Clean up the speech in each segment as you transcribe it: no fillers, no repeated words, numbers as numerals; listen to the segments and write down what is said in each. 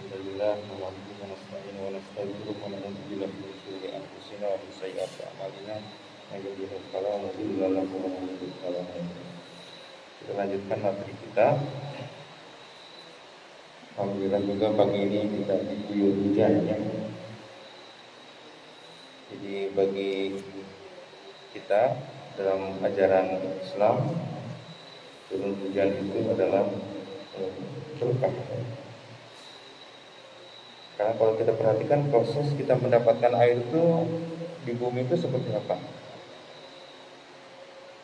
Alhamdulillah nahmaduhu wa nasta'inuhu wa nastaghfiruh wa na'udzu billahi min shururi anfusina wa min sayyiati a'malina may yahdihillahu fala mudilla lahu wa may yudlil fala hadiya lahu. Kita lanjutkan materi kita. Alhamdulillah juga pagi ini tidak diguyur hujan ya. Jadi bagi kita dalam ajaran Islam turun hujan itu adalah berkah. Karena kalau kita perhatikan proses kita mendapatkan air itu di bumi itu seperti apa?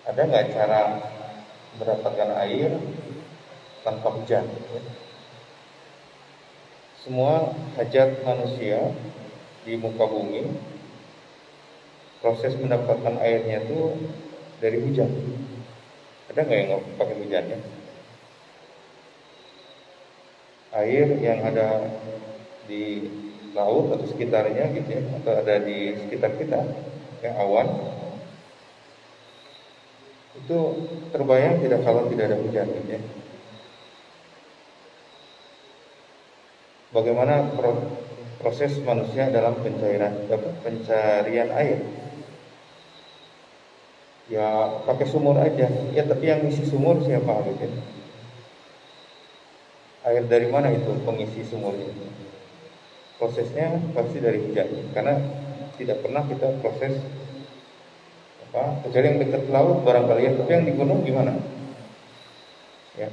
Ada nggak cara mendapatkan air tanpa hujan? Semua hajat manusia di muka bumi, proses mendapatkan airnya itu dari hujan. Ada nggak yang nggak pakai hujan ya? Air yang ada di laut atau sekitarnya gitu ya, atau ada di sekitar kita yang awan itu terbayang tidak kalau tidak ada hujan gitu ya. Bagaimana proses manusia dalam pencarian air? Ya pakai sumur aja ya, tapi yang isi sumur siapa gitu ya? Air dari mana itu pengisi sumurnya? Prosesnya pasti dari hujan, karena tidak pernah kita proses kecuali yang dekat laut barangkali ya, tapi yang di gunung gimana? Ya.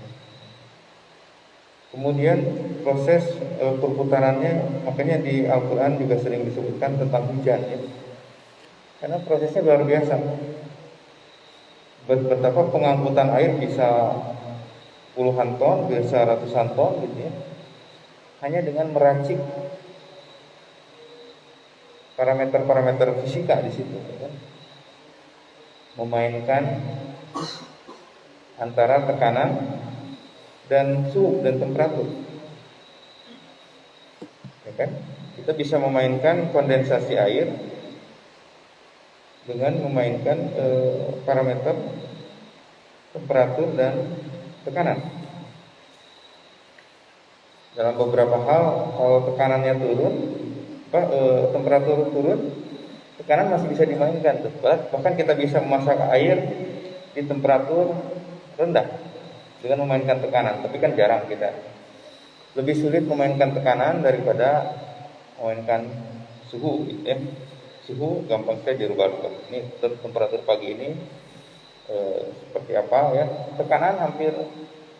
Kemudian proses perputarannya, makanya di Al-Quran juga sering disebutkan tentang hujan ya. Karena prosesnya luar biasa. Betapa pengangkutan air bisa puluhan ton, bisa ratusan ton gitu ya. Hanya dengan meracik parameter-parameter fisika di situ, ya. Memainkan antara tekanan dan suhu dan temperatur, ya kan? Kita bisa memainkan kondensasi air dengan memainkan parameter temperatur dan tekanan. Dalam beberapa hal, kalau tekanannya turun, temperatur turun, tekanan masih bisa dimainkan. Bahkan kita bisa memasak air di temperatur rendah dengan memainkan tekanan, tapi kan jarang kita. Lebih sulit memainkan tekanan daripada memainkan suhu, gitu ya. Suhu gampang sekali dirubah-rubah. Ini temperatur pagi ini seperti apa ya? Tekanan hampir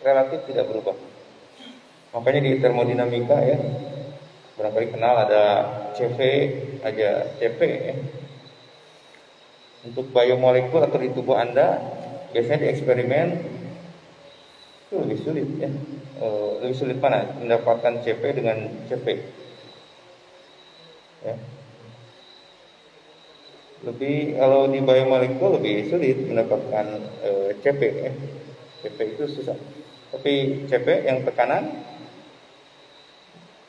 relatif tidak berubah. Makanya di termodinamika ya, barangkali kenal ada CV aja CV ya. Untuk biomolekul atau di tubuh Anda biasanya di eksperimen itu lebih sulit ya. Lebih sulit mana mendapatkan CV dengan CV ya. Lebih kalau di biomolekul lebih sulit mendapatkan CV ya. CV itu susah. Tapi CV yang tekanan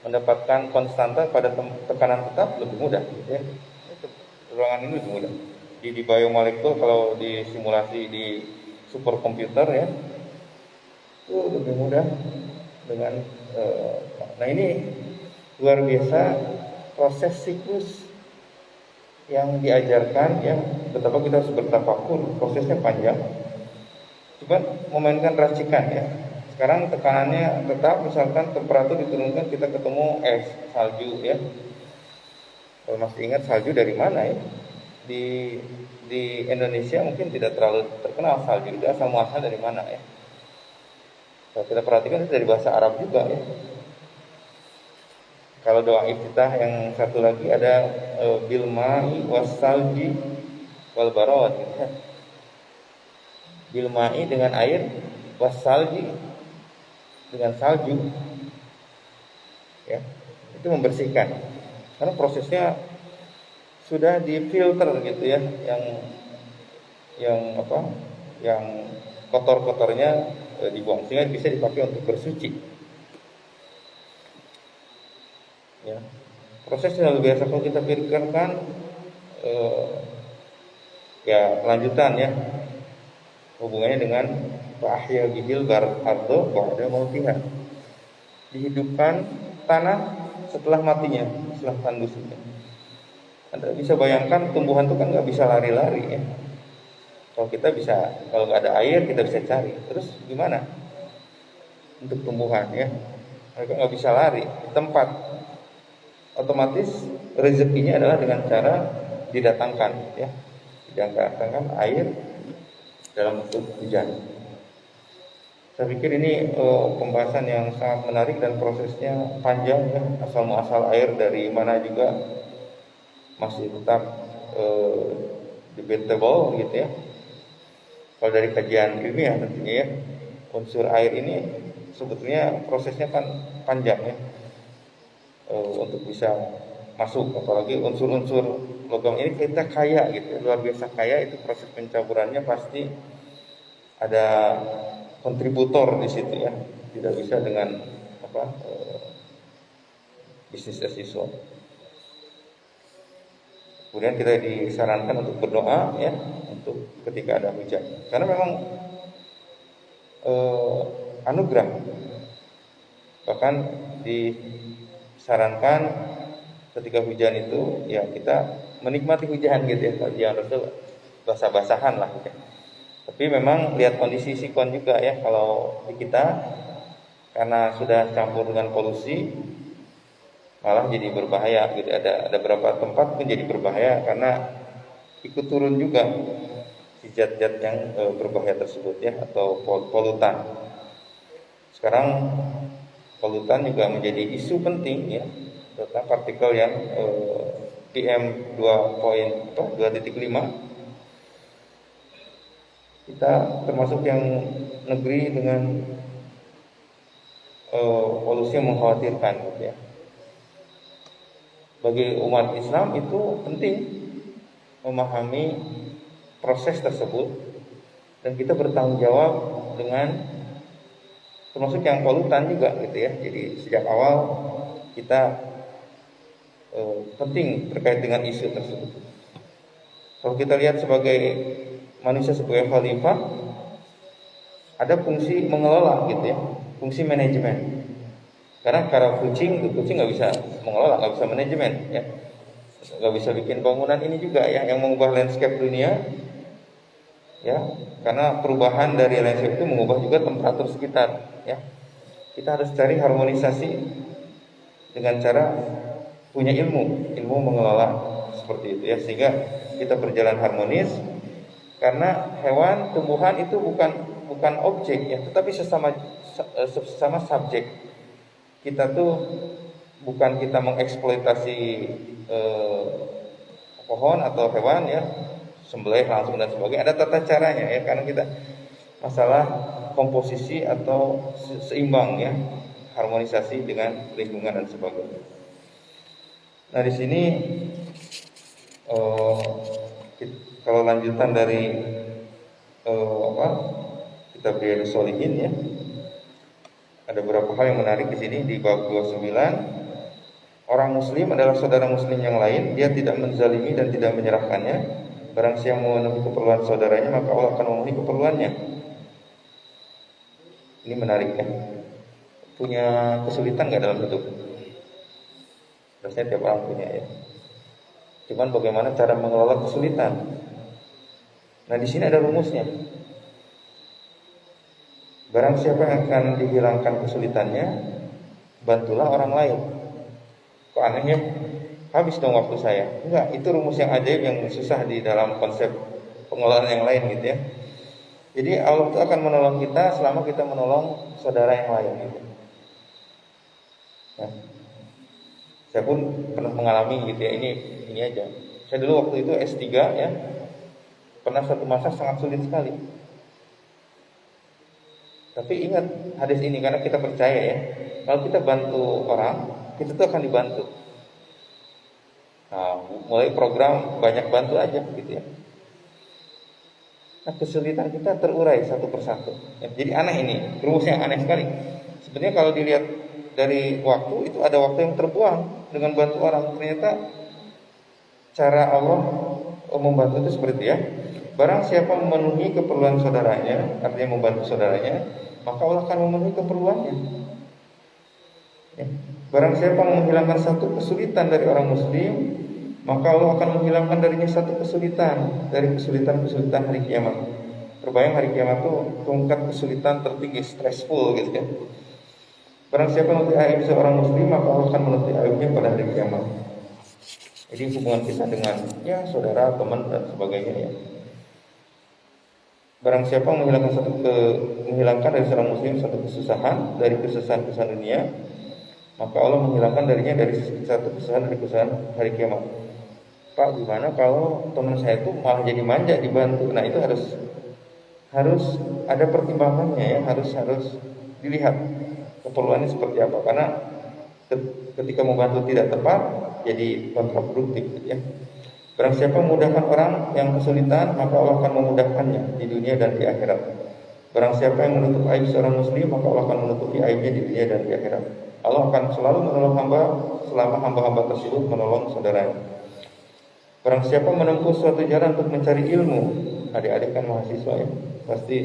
mendapatkan konstanta pada tekanan tetap lebih mudah ya. Ruangan ini lebih mudah. Di biomolekul kalau di simulasi di superkomputer ya itu lebih mudah dengan nah ini luar biasa proses siklus yang diajarkan ya, betapa kita harus bertafakur, prosesnya panjang. Coba memainkan racikan ya. Sekarang tekanannya tetap, misalkan temperatur diturunkan, kita ketemu es, salju ya. Kalau masih ingat salju dari mana ya? Di Indonesia mungkin tidak terlalu terkenal salju itu asal muasal dari mana ya. Kalau kita perhatikan itu dari bahasa Arab juga ya. Kalau doa iftitah yang satu lagi ada bil ma'i wassalji wal barad ya. Bil ma'i dengan air, wassalji dengan salju ya. Itu membersihkan. Karena prosesnya sudah difilter gitu ya, yang kotor-kotornya dibuang sehingga bisa dipakai untuk bersuci. Ya. Prosesnya luar biasa kalau kita pikirkan ya kelanjutan ya. Hubungannya dengan Ahya bihil ardo ba'da mautiha. dihidupkan tanah setelah matinya, setelah tandusnya. Anda bisa bayangkan tumbuhan itu kan nggak bisa lari-lari ya. Kalau kita bisa, kalau nggak ada air kita bisa cari. Terus gimana untuk tumbuhan ya? Mereka nggak bisa lari di tempat. Otomatis rezekinya adalah dengan cara didatangkan ya, didatangkan air dalam bentuk hujan. Saya pikir ini pembahasan yang sangat menarik dan prosesnya panjang ya. Asal muasal air dari mana juga masih tetap debatable gitu ya. Kalau dari kajian ilmiah tentunya ya, unsur air ini sebetulnya prosesnya kan panjang ya, untuk bisa masuk, apalagi unsur-unsur logam ini kita kaya gitu, luar biasa kaya. Itu proses pencampurannya pasti ada kontributor di situ ya, tidak bisa dengan bisnis as usual. Kemudian kita disarankan untuk berdoa ya, untuk ketika ada hujan, karena memang anugerah. Bahkan disarankan ketika hujan itu ya kita menikmati hujan gitu ya, jangan Rasul basah-basahan lah gitu. Tapi memang lihat kondisi sikon juga ya, kalau di kita karena sudah campur dengan polusi malah jadi berbahaya gitu. Ada beberapa tempat pun jadi berbahaya karena ikut turun juga si zat-zat yang berbahaya tersebut ya, atau polutan. Sekarang polutan juga menjadi isu penting ya, tentang partikel yang PM 2.5. Kita termasuk yang negeri dengan polusi yang mengkhawatirkan gitu ya. Bagi umat Islam itu penting memahami proses tersebut, dan kita bertanggung jawab dengan termasuk yang polutan juga gitu ya. Jadi sejak awal kita penting terkait dengan isu tersebut. Kalau kita lihat sebagai manusia, sebagai khalifah, ada fungsi mengelola gitu ya, fungsi manajemen. Karena cara kucing nggak bisa mengelola, nggak bisa manajemen ya, nggak bisa bikin bangunan ini juga ya, yang mengubah landscape dunia ya. Karena perubahan dari landscape itu mengubah juga temperatur sekitar ya. Kita harus cari harmonisasi dengan cara punya ilmu mengelola seperti itu ya, sehingga kita berjalan harmonis. Karena hewan, tumbuhan itu bukan objek ya, tetapi sesama subjek. Kita tuh bukan kita mengeksploitasi pohon atau hewan ya, sembelih langsung dan sebagainya. Ada tata caranya ya, karena kita masalah komposisi atau seimbang ya, harmonisasi dengan lingkungan dan sebagainya. Nah di sini kalau lanjutan dari kitab Riyadhus Shalihin ya, ada beberapa hal yang menarik di sini di bab 29. Orang muslim adalah saudara muslim yang lain, dia tidak menzalimi dan tidak menyerahkannya. Barang siapa memenuhi keperluan saudaranya, maka Allah akan memenuhi keperluannya. Ini menarik ya. Punya kesulitan nggak dalam hidup? Rasanya tiap orang punya ya. Cuman bagaimana cara mengelola kesulitan? Nah di sini ada rumusnya. Barang siapa yang akan dihilangkan kesulitannya, bantulah orang lain. Kok anehnya? Habis dong waktu saya. Enggak, itu rumus yang ajaib yang susah di dalam konsep pengelolaan yang lain gitu ya. Jadi Allah itu akan menolong kita selama kita menolong saudara yang lain gitu. Nah, saya pun pernah mengalami gitu ya, ini aja. Saya dulu waktu itu S3 ya, pernah satu masa sangat sulit sekali. Tapi ingat hadis ini, karena kita percaya ya, kalau kita bantu orang, kita tuh akan dibantu. Nah, mulai program banyak bantu aja gitu ya. Nah, kesulitan kita terurai satu persatu. Ya, jadi aneh ini, rumusnya aneh sekali. Sebenarnya kalau dilihat dari waktu, itu ada waktu yang terbuang dengan bantu orang. Ternyata cara Allah membantu itu seperti itu ya. Barang siapa memenuhi keperluan saudaranya, artinya membantu saudaranya, maka Allah akan memenuhi keperluannya. Ya. Barang siapa menghilangkan satu kesulitan dari orang muslim, maka Allah akan menghilangkan darinya satu kesulitan dari kesulitan-kesulitan hari kiamat. Terbayang hari kiamat itu tingkat kesulitan tertinggi, stressful gitu ya. Barang siapa menutupi aib seorang muslim, maka Allah akan menutupi aibnya pada hari kiamat. Jadi hubungan kita dengan ya saudara, teman dan sebagainya ya. Barang siapa menghilangkan dari seorang muslim satu kesusahan dari kesusahan dunia, maka Allah menghilangkan darinya dari satu kesusahan dari kesusahan hari kiamat. Pak, gimana kalau teman saya itu malah jadi manja dibantu? Nah, itu harus ada pertimbangannya ya, harus dilihat keperluannya seperti apa. Karena ketika membantu tidak tepat jadi kontraproduktif gitu ya. Barang siapa memudahkan orang yang kesulitan, maka Allah akan memudahkannya di dunia dan di akhirat. Barang siapa yang menutup aib seorang muslim, maka Allah akan menutupi aibnya di dunia dan di akhirat. Allah akan selalu menolong hamba selama hamba-hamba tersebut menolong saudaranya. Barang siapa menempuh suatu jalan untuk mencari ilmu, adik-adik kan mahasiswa ya, pasti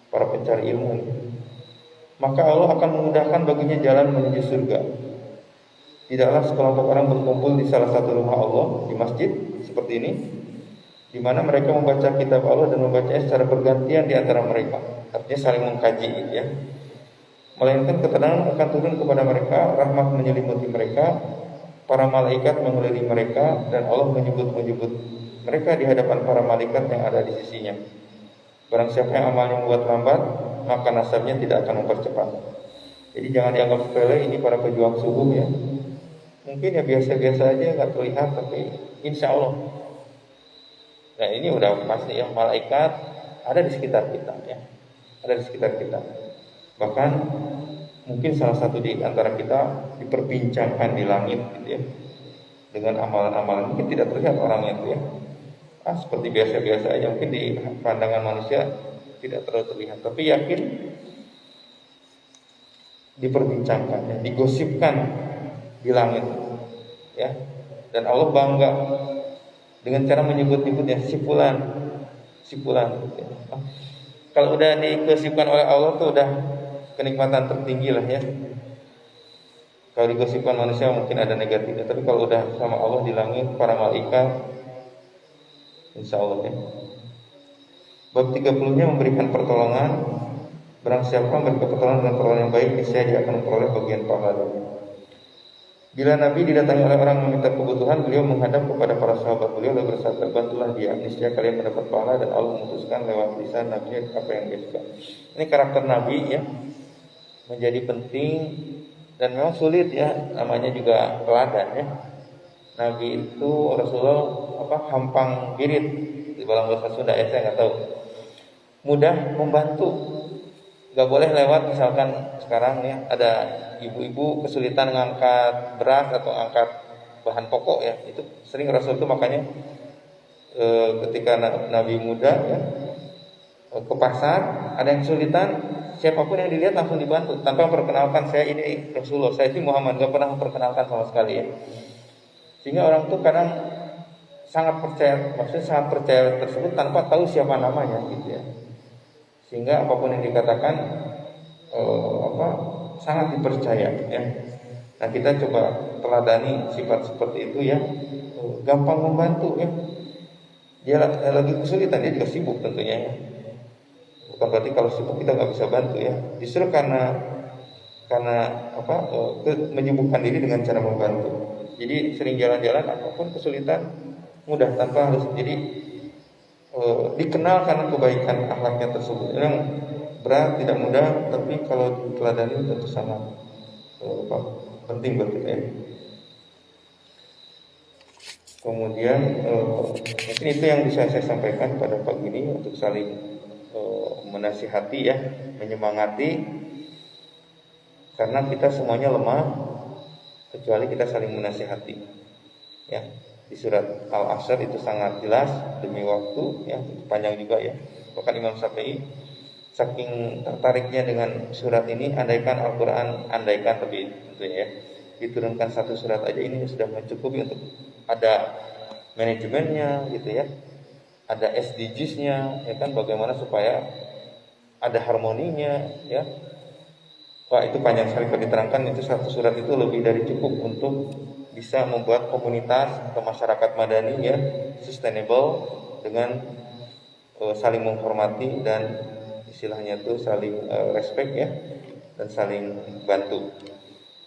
para pencari ilmu ini, maka Allah akan memudahkan baginya jalan menuju surga. Tidaklah sekelompok orang berkumpul di salah satu rumah Allah di masjid seperti ini, di mana mereka membaca kitab Allah dan membacanya secara bergantian di antara mereka, artinya saling mengkaji gitu ya. Melainkan ketenangan akan turun kepada mereka, rahmat menyelimuti mereka, para malaikat mengelilingi mereka, dan Allah menyebut mereka di hadapan para malaikat yang ada di sisinya. Barang siapa yang amalnya membuat lambat, maka nasabnya tidak akan mempercepat. Jadi jangan dianggap sepele ini para pejuang subuh ya. Mungkin ya biasa-biasa aja, nggak terlihat, tapi insya Allah. Nah ini udah pasti ya, malaikat ada di sekitar kita ya, ada di sekitar kita. Bahkan mungkin salah satu di antara kita diperbincangkan di langit gitu ya, dengan amalan-amalan mungkin tidak terlihat orangnya itu ya, seperti biasa-biasa aja, mungkin di pandangan manusia tidak terlalu terlihat, tapi yakin diperbincangkan ya, digosipkan di langit ya. Dan Allah bangga dengan cara menyebut-nyebutnya sipulan gitu ya. Kalau udah digosipkan oleh Allah tuh udah kenikmatan tertinggi lah ya. Kalau digosipkan manusia mungkin ada negatifnya, tapi kalau udah sama Allah di langit, para malaikat, insya Allah ya. Bab 30-nya memberikan pertolongan. Barang siapa memberikan pertolongan dengan pertolongan yang baik, niscaya dia akan memperoleh bagian pahalanya. Bila Nabi didatangi oleh orang meminta kebutuhan, beliau menghadap kepada para sahabat beliau lalu bersabda, bantulah dia, niscaya kalian mendapat pahala, dan Allah memutuskan lewat lisan Nabi apa yang dia suka. Ini karakter Nabi ya, menjadi penting dan memang sulit ya, namanya juga teladan ya. Nabi itu Rasulullah hampang girit di dalam bahasa Sunda ya, saya nggak tahu. Mudah membantu, nggak boleh lewat misalkan sekarang ya ada ibu-ibu kesulitan ngangkat beras atau angkat bahan pokok ya, itu sering Rasul itu makanya ketika Nabi muda ya ke pasar ada yang kesulitan, siapapun yang dilihat langsung dibantu tanpa memperkenalkan saya ini Rasulullah, saya ini Muhammad, nggak pernah memperkenalkan sama sekali ya. Sehingga orang tuh kadang sangat percaya tersebut tanpa tahu siapa namanya gitu ya. Sehingga apapun yang dikatakan sangat dipercaya ya. Nah kita coba teladani sifat seperti itu ya, gampang membantu ya. Dia lagi kesulitan, dia juga sibuk tentunya ya. Bukan berarti kalau sibuk kita nggak bisa bantu ya. Justru karena menyibukkan diri dengan cara membantu. Jadi sering jalan-jalan, apapun kesulitan mudah tanpa harus jadi dikenal karena kebaikan akhlaknya tersebut. Yang berat tidak mudah, tapi kalau diteladani tentu sangat penting buat kita ya. Kemudian mungkin itu yang bisa saya sampaikan pada pagi ini, untuk saling menasihati ya, menyemangati, karena kita semuanya lemah kecuali kita saling menasihati ya. Di surat Al-Asr itu sangat jelas, demi waktu ya, panjang juga ya. Bahkan Imam Syafi'i saking tertariknya dengan surat ini, andaikan Al-Quran, lebih tentunya ya, diturunkan satu surat aja ini sudah mencukupi untuk ada manajemennya gitu ya, ada SDGs-nya ya kan, bagaimana supaya ada harmoninya ya, Wah, itu panjang sekali kalau diterangkan. Itu satu surat itu lebih dari cukup untuk bisa membuat komunitas atau masyarakat madani ya sustainable dengan saling menghormati dan istilahnya itu saling respect ya dan saling bantu.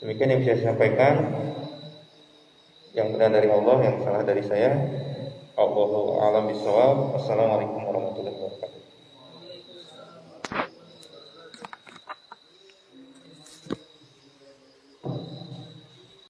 Demikian yang bisa saya sampaikan. Yang benar dari Allah, yang salah dari saya. Allahu a'lam bishawab. Wassalamualaikum warahmatullahi wabarakatuh.